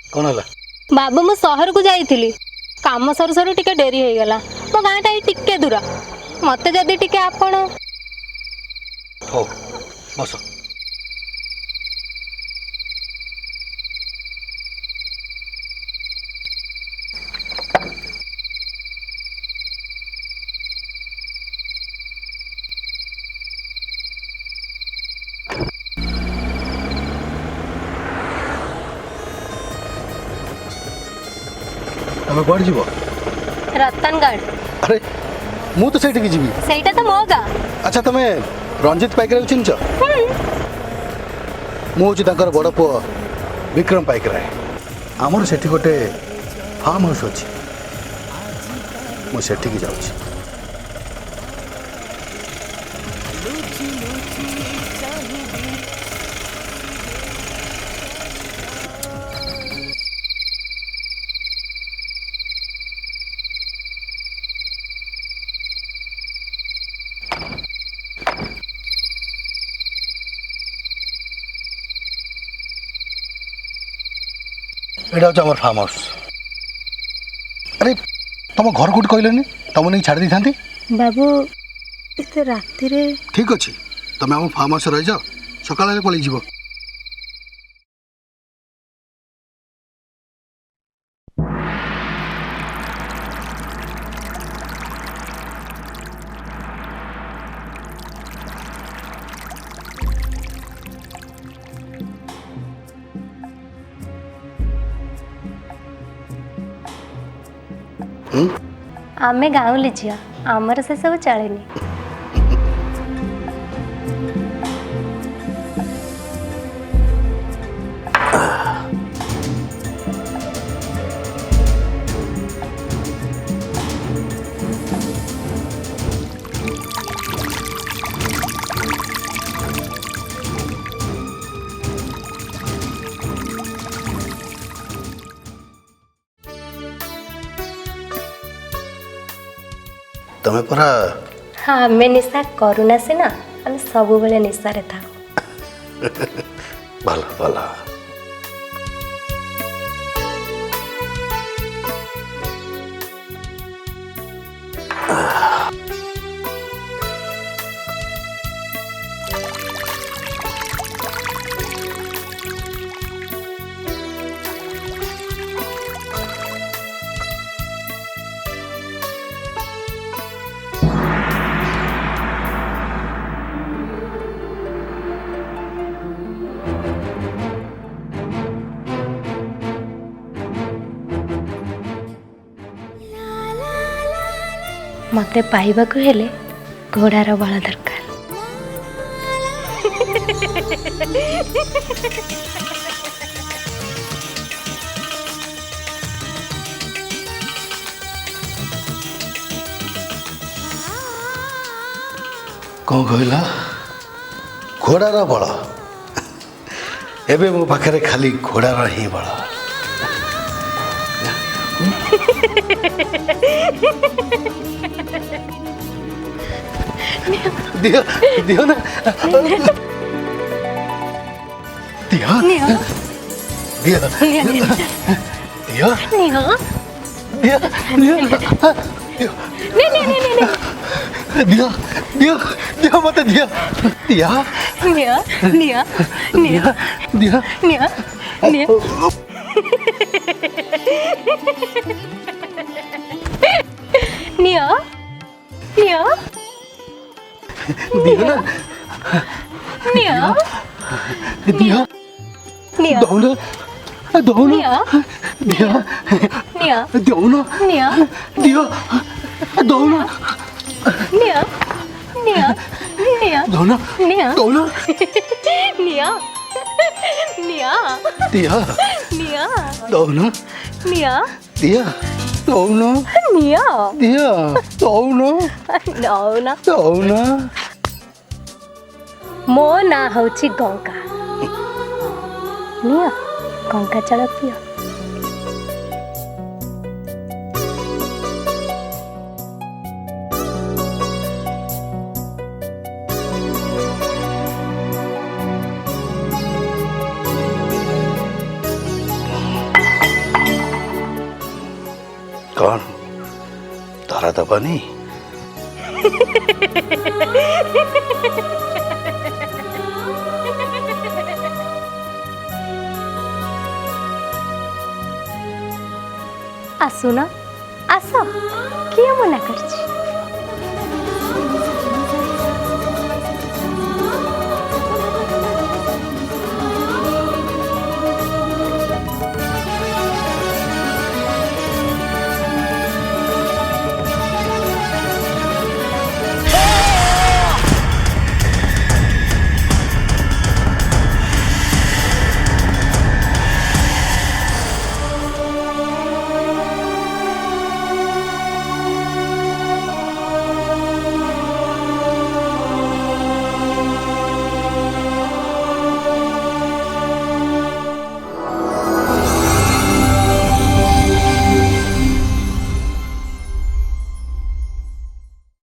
कौन है बाबू मु सहर को जाइली काम सरू सरू टिके डेरी हो गला मो गाँटा टिके दूर मत जदि टिके आपण हो बस तमें कौन जीव रतनगढ़ अरे मु तो सेठी जीवी सेटा तो मो गाँ अच्छा तमें रंजित पाइकराय चिन्ह मुझे बड़ पु विक्रम पाइकराय आमर सेठी गोटे फार्म हाउस अच्छी मुझे जाऊँ एटा हूँ आम फार्म हाउस अरे तुम घर कौट कहलनि तुम नहीं छाड़ दी था बाबू इते राति रे ठीक अच्छे तुम आम फार्म हाउस रही जाओ सकाल पलि जीव आमे गाँवली झील आमर से सब चलेनी तुम्हें परा हाँ आमे निशा करूना सीना आम सब बेले निशा रे था भला भला मते पाइबा को हेले घोड़ार बल दरकार कौन कहला घोड़ार बल एबे मो पाखरे खाली घोड़ार ही बल दियो दियो ना दियो दियो दियो दियो दियो दियो मत दियो दियो दियो दियो दियो दियो ନିଅ ନିଅ ନିଅ ଦିଅ ନା ନିଅ ଦିଅ ନିଅ ଦଉନ ଦଉନ ନିଅ ଦିଅ ନିଅ ଦଉନ ନିଅ ଦିଅ ଦଉନ ନିଅ ନିଅ ନିଅ ଦଉନ ନିଅ ଦଉନ ନିଅ ନିଅ ଦିଅ ନିଅ ଦଉନ ନିଅ ଦିଅ ଦଉନ ନିଅ ଦିଅ ଦଉନ ନଉନ ଦଉନ ମୋ ନାଁ ହଉଛି ଗଙ୍ଗା ନିଅ ଗଙ୍ଗା ଜଳ ପିଅ कौन तारा दबानी ଆସୁନ ଆସ କିଏ ମନା କରିଛି